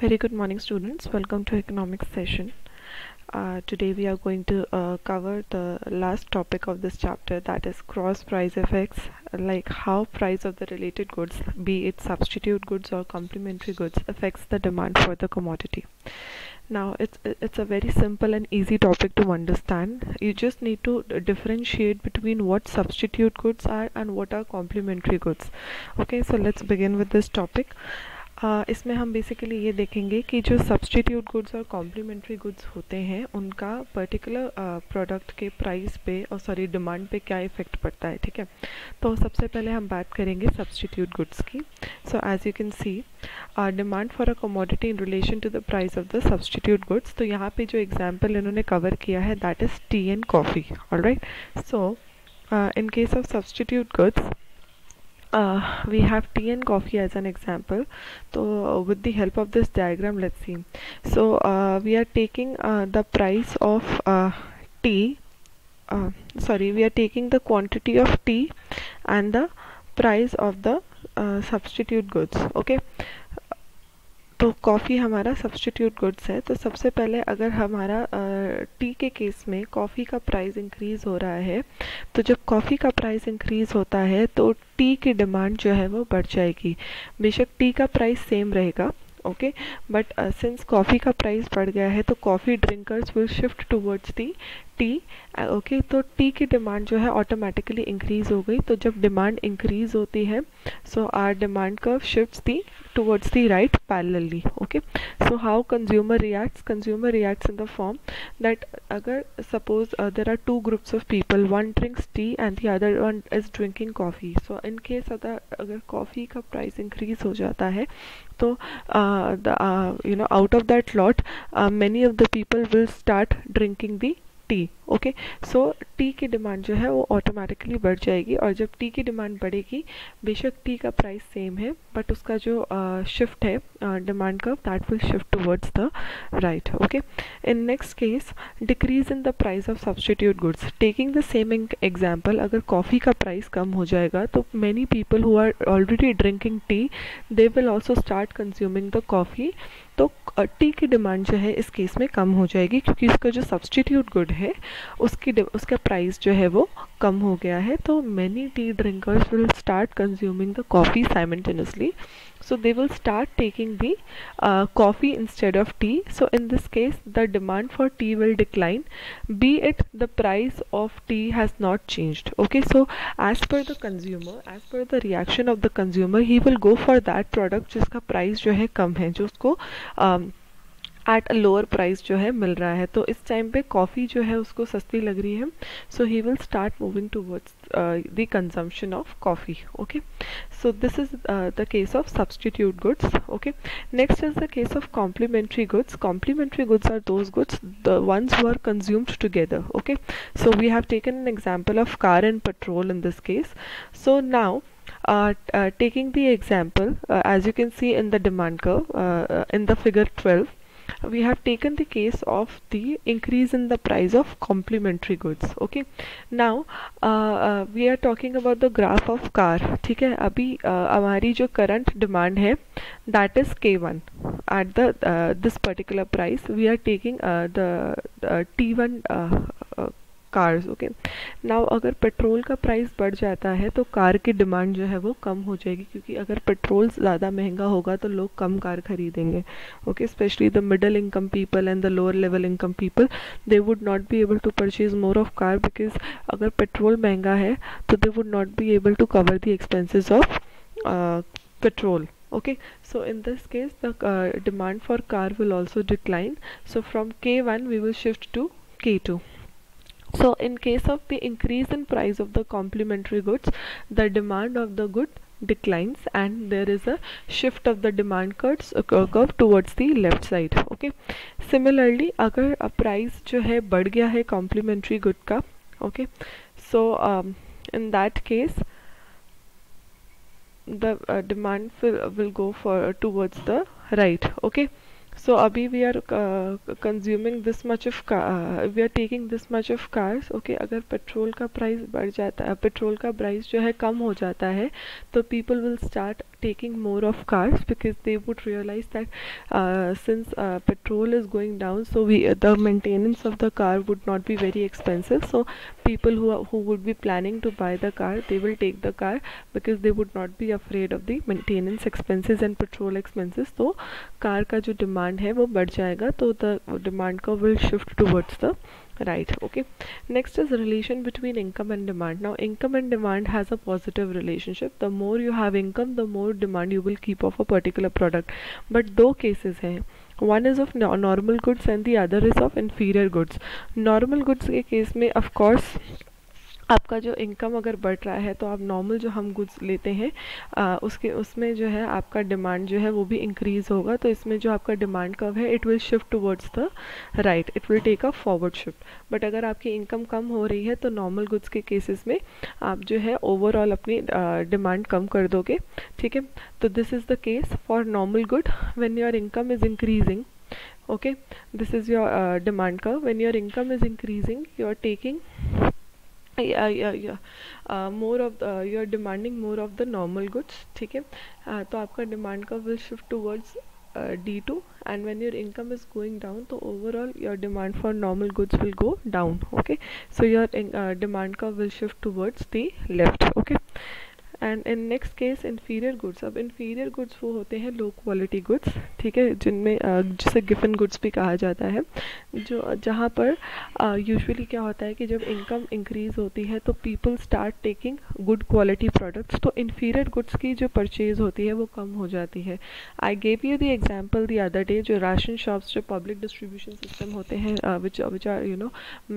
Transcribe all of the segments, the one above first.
Very good morning, students. Welcome to economics session. Today we are going to cover the last topic of this chapter, that is cross price effects, like how price of the related goods, be it substitute goods or complementary goods, affects the demand for the commodity. Now it's a very simple and easy topic to understand. You just need to differentiate between what substitute goods are and what are complementary goods. Okay, so let's begin with this topic. इसमें हम basically ये देखेंगे कि जो substitute goods और complementary goods होते हैं उनका पर्टिकुलर प्रोडक्ट के प्राइस पे और डिमांड पे क्या इफ़ेक्ट पड़ता है। ठीक है, तो सबसे पहले हम बात करेंगे सब्सटीट्यूट गुड्स की। So as you can see demand for a commodity in relation to the price of the substitute goods. तो यहाँ पे जो एग्जाम्पल इन्होंने कवर किया है that is tea and coffee. Alright, so in case of substitute goods we have tea and coffee as an example. So with the help of this diagram, let's see. So we are taking the price of tea, we are taking the quantity of tea and the price of the substitute goods. Okay, तो coffee हमारा substitute goods है। तो सबसे पहले अगर हमारा T के case में कॉफ़ी का प्राइस इंक्रीज़ हो रहा है, तो जब कॉफ़ी का प्राइस इंक्रीज़ होता है तो टी की डिमांड जो है वो बढ़ जाएगी। बेशक टी का प्राइस सेम रहेगा, ओके, बट सिंस कॉफ़ी का प्राइस बढ़ गया है तो coffee drinkers will shift towards the T. Okay, तो टी की डिमांड जो है ऑटोमेटिकली इंक्रीज़ हो गई। तो जब डिमांड इंक्रीज़ होती है so our demand curve shifts the towards the right parallelly. Okay, so how consumer reacts in the form that agar suppose there are two groups of people, one drinks tea and the other one is drinking coffee. So in case agar coffee का price increase हो जाता है तो out of that lot many of the people will start drinking the T. Okay, so T की demand जो है वो automatically बढ़ जाएगी, और जब टी की डिमांड बढ़ेगी बेशक टी का प्राइस सेम है बट उसका जो शिफ्ट है demand curve that will shift towards the right. Okay, in next case decrease in the price of substitute goods. Taking the same example, अगर कॉफ़ी का प्राइस कम हो जाएगा तो many people who are already drinking tea they will also start consuming the coffee. तो tea की demand जो है इस केस में कम हो जाएगी क्योंकि उसका जो सब्सटीट्यूट गुड है उसका प्राइस जो है वो कम हो गया है। तो many T drinkers will start consuming the coffee simultaneously, so they will start taking the coffee instead of tea. So in this case the demand for tea will decline, be it the price of tea has not changed. Okay, so as per the consumer, as per the reaction of the consumer, he will go for that product जिसका price जो है कम है, जो उसको at a lower price जो है मिल रहा है। तो इस टाइम पे कॉफ़ी जो है उसको सस्ती लग रही है, so he will start moving towards the consumption of coffee. Okay, so this is the case of substitute goods. Okay, next is the case of complementary goods. Complementary goods are those goods the ones who are consumed together. Okay, so we have taken an example of car and petrol in this case. So now taking the example as you can see in the demand curve in the figure 12, we have taken the case of the increase in the price of complementary goods. Okay, now we are talking about the graph of car. ठीक है, अभी हमारी जो current demand है that is K1 at the this particular price. We are taking the T1 cars. Okay, now अगर petrol का price बढ़ जाता है तो कार की डिमांड जो है वो कम हो जाएगी, क्योंकि अगर पेट्रोल ज़्यादा महंगा होगा तो लोग कम कार खरीदेंगे। Okay, specially the middle income people and the lower level income people, they would not be able to purchase more of car, because अगर पेट्रोल महंगा है तो they would not be able to cover the expenses of petrol. Okay, so in this case the demand for car will also decline. So from K1 we will shift to K2. So in case of the increase in price of the complementary goods, the demand of the good declines and there is a shift of the demand curve towards the left side. Okay, similarly अगर price जो है बढ़ गया है complementary good का, okay, so in that case the demand will go for towards the right. Okay, so abhi we are consuming this much of we are taking this much of cars. Okay, अगर petrol का price बढ़ जाता है, petrol का price जो है कम हो जाता है तो people will start taking more of cars because they would realize that since petrol is going down, so the maintenance of the car would not be very expensive. So people who would be planning to buy the car, they will take the car because they would not be afraid of the maintenance expenses and petrol expenses. So car का जो demand है वो बढ़ जाएगा, तो the demand का will shift towards the right. Okay, next is relation between income and demand. Now income and demand has a positive relationship. The more you have income, the more demand you will keep of a particular product. But दो cases हैं, one is of normal goods and the other is of inferior goods. Normal goods के case में of course आपका जो income अगर बढ़ रहा है तो आप नॉर्मल जो हम गुड्स लेते हैं उसमें जो है आपका डिमांड जो है वो भी इंक्रीज़ होगा, तो इसमें जो आपका डिमांड कर्व है it will shift towards the right, it will take a forward shift. But अगर आपकी इनकम कम हो रही है तो नॉर्मल गुड्स के केसेस में आप जो है ओवरऑल अपनी डिमांड कम कर दोगे. ठीक है, तो this is the case for normal good when your income is increasing. Okay, this is your demand curve. When your income is increasing, you are taking more of you are demanding more of the normal goods. ठीक है, तो आपका demand का will shift towards D2, and when your income is going down, so overall your demand for normal goods will go down. Okay, so your demand curve will shift towards the left. Okay, and in next case inferior goods. अब inferior goods वो होते हैं low quality goods. ठीक है, जिनमें जिसे Giffen goods भी कहा जाता है, जो जहाँ पर यूजुअली क्या होता है कि जब इनकम इंक्रीज होती है तो people start taking good quality products, तो inferior goods की जो परचेज होती है वो कम हो जाती है. I gave you the example the other day, जो राशन शॉप्स, जो पब्लिक डिस्ट्रीब्यूशन सिस्टम होते हैं which are you know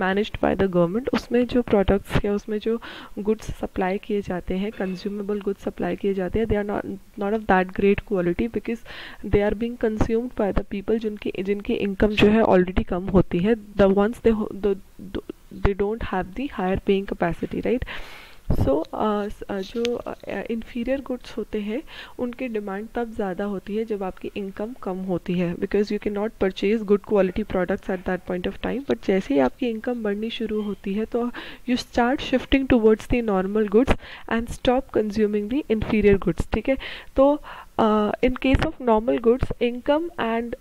managed by the government, उसमें जो प्रोडक्ट्स या उसमें जो गुड्स सप्लाई किए जाते हैं, कंज्यूमेबल गुड्स सप्लाई किए जाते हैं, they are not of that great quality because they are being consumed by the people जिनकी इनकम जो है ऑलरेडी कम होती है. The ones they don't have the higher paying capacity, right. So जो inferior गुड्स होते हैं उनकी डिमांड तब ज़्यादा होती है जब आपकी इनकम कम होती है, because you can not purchase good quality products at that point of time. But जैसे ही आपकी इनकम बढ़नी शुरू होती है तो you start shifting towards the normal goods and stop consuming the inferior goods. ठीक है, तो in case of normal goods, income and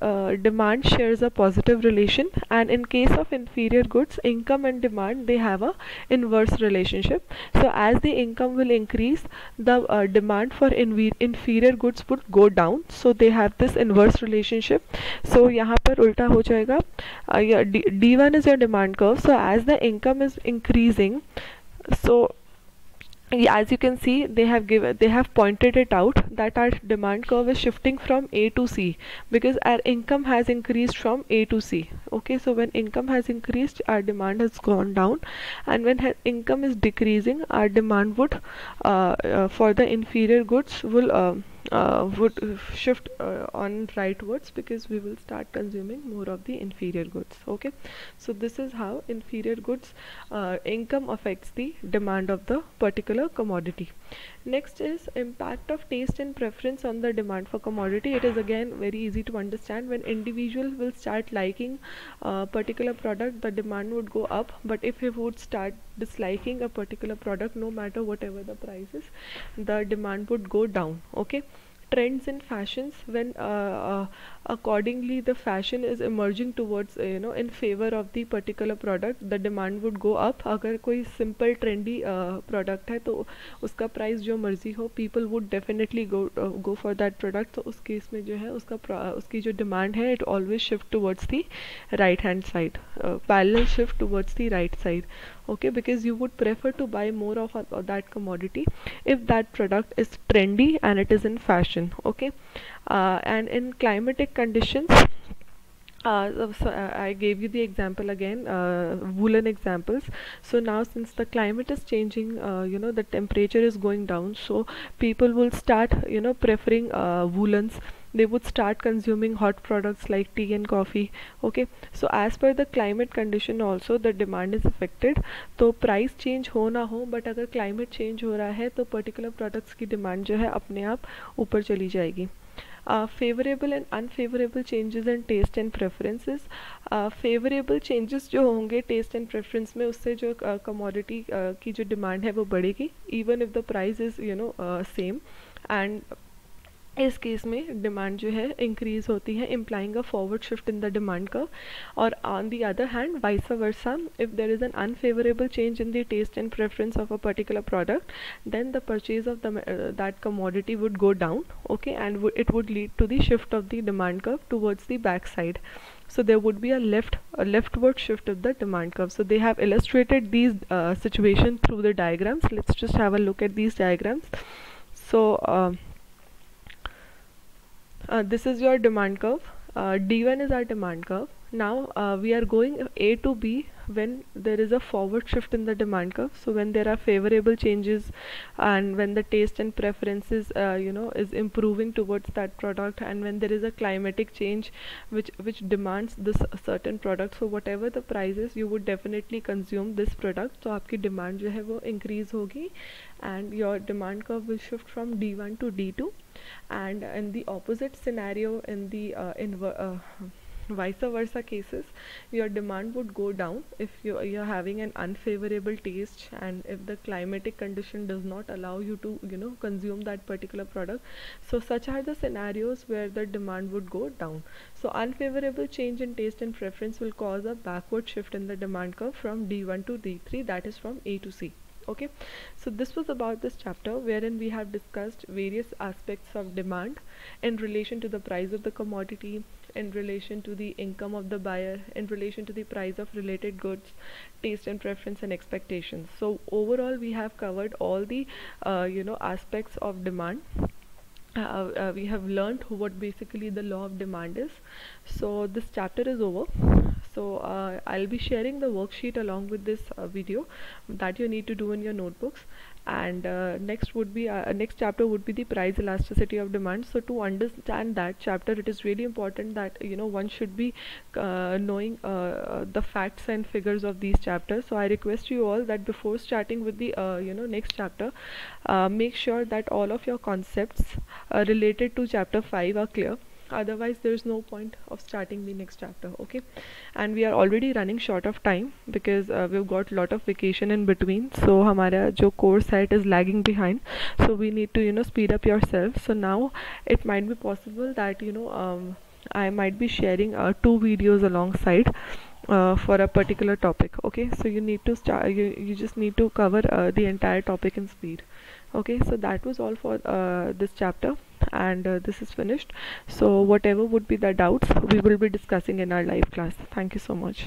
demand shares a positive relation, and in case of inferior goods, income and demand, they have a inverse relationship. So as the income will increase, the demand for inferior goods would go down, so they have this inverse relationship. So यहाँ पर उल्टा हो जाएगा. D1 is your demand curve. So as the income is increasing, so as you can see, they have pointed it out that our demand curve is shifting from A to C because our income has increased from A to C. Okay, so when income has increased, our demand has gone down, and when income is decreasing, our demand would for the inferior goods would shift on rightwards because we will start consuming more of the inferior goods. Okay, so this is how inferior goods income affects the demand of the particular commodity. Next is impact of taste and preference on the demand for commodity. It is again very easy to understand. When individual will start liking a particular product, the demand would go up, but if he would start disliking a particular product, no matter whatever the price is, the demand would go down. Okay, trends in fashions, when accordingly the fashion is emerging towards in favor of the particular product, the demand would go up. अगर कोई simple trendy product है तो उसका price जो मर्जी हो, people would definitely go for that product. तो उस केस में जो है उसकी जो demand है, it always shift towards the right hand side, parallel shift towards the right side. Okay, because you would prefer to buy more of that commodity if that product is trendy and it is in fashion. Okay, and in climatic conditions, I gave you the example again, woolen examples. So now since the climate is changing, the temperature is going down, so people will start preferring woolens. They would start consuming hot products like tea and coffee. Okay, so as per the climate condition also the demand is affected. तो price change हो ना हो, but अगर climate change हो रहा है तो particular products की demand जो है अपने आप ऊपर चली जाएगी. Favorable and unfavorable changes in taste and preferences. Favorable changes जो होंगे taste and preference में, उससे जो commodity की जो demand है वो बढ़ेगी, even if the price is same. And इस केस में डिमांड जो है इंक्रीज होती है, implying a forward shift in the demand curve. और on the other hand vice versa, if there is an unfavourable change in the taste and preference of a particular product, then the purchase of that commodity would go down, okay, and it would lead to the shift of the demand curve towards the back side. So there would be a leftward shift of the demand curve. So they have illustrated these situation through the diagrams. Let's just have a look at these diagrams. So this is your demand curve. D1 is our demand curve. Now we are going A to B when there is a forward shift in the demand curve. So when there are favorable changes and when the taste and preferences is improving towards that product, and when there is a climatic change which demands this certain product, so whatever the price is, you would definitely consume this product. So आपकी demand जो है वो increase होगी, and your demand curve will shift from D1 to D2. And in the opposite scenario, in the vice versa cases, your demand would go down if you're having an unfavorable taste, and if the climatic condition does not allow you to consume that particular product. So such are the scenarios where the demand would go down. So unfavorable change in taste and preference will cause a backward shift in the demand curve from D1 to D3, that is from A to C. Okay, so this was about this chapter, wherein we have discussed various aspects of demand in relation to the price of the commodity, in relation to the income of the buyer, in relation to the price of related goods, taste and preference, and expectations. So overall we have covered all the aspects of demand. We have learned what basically the law of demand is. So this chapter is over. So I'll be sharing the worksheet along with this video that you need to do in your notebooks. And next chapter would be the price elasticity of demand. So to understand that chapter, it is really important that one should be knowing the facts and figures of these chapters. So I request you all that before starting with the next chapter, make sure that all of your concepts related to chapter 5 are clear. Otherwise there is no point of starting the next chapter. Okay, and we are already running short of time because we've got lot of vacation in between, so हमारा जो course है, it is lagging behind, so we need to speed up yourself. So now it might be possible that I might be sharing 2 videos alongside for a particular topic. Okay, so you need to start, you just need to cover the entire topic in speed. Okay, so that was all for this chapter, and this is finished. So whatever would be the doubts, we will be discussing in our live class. Thank you so much.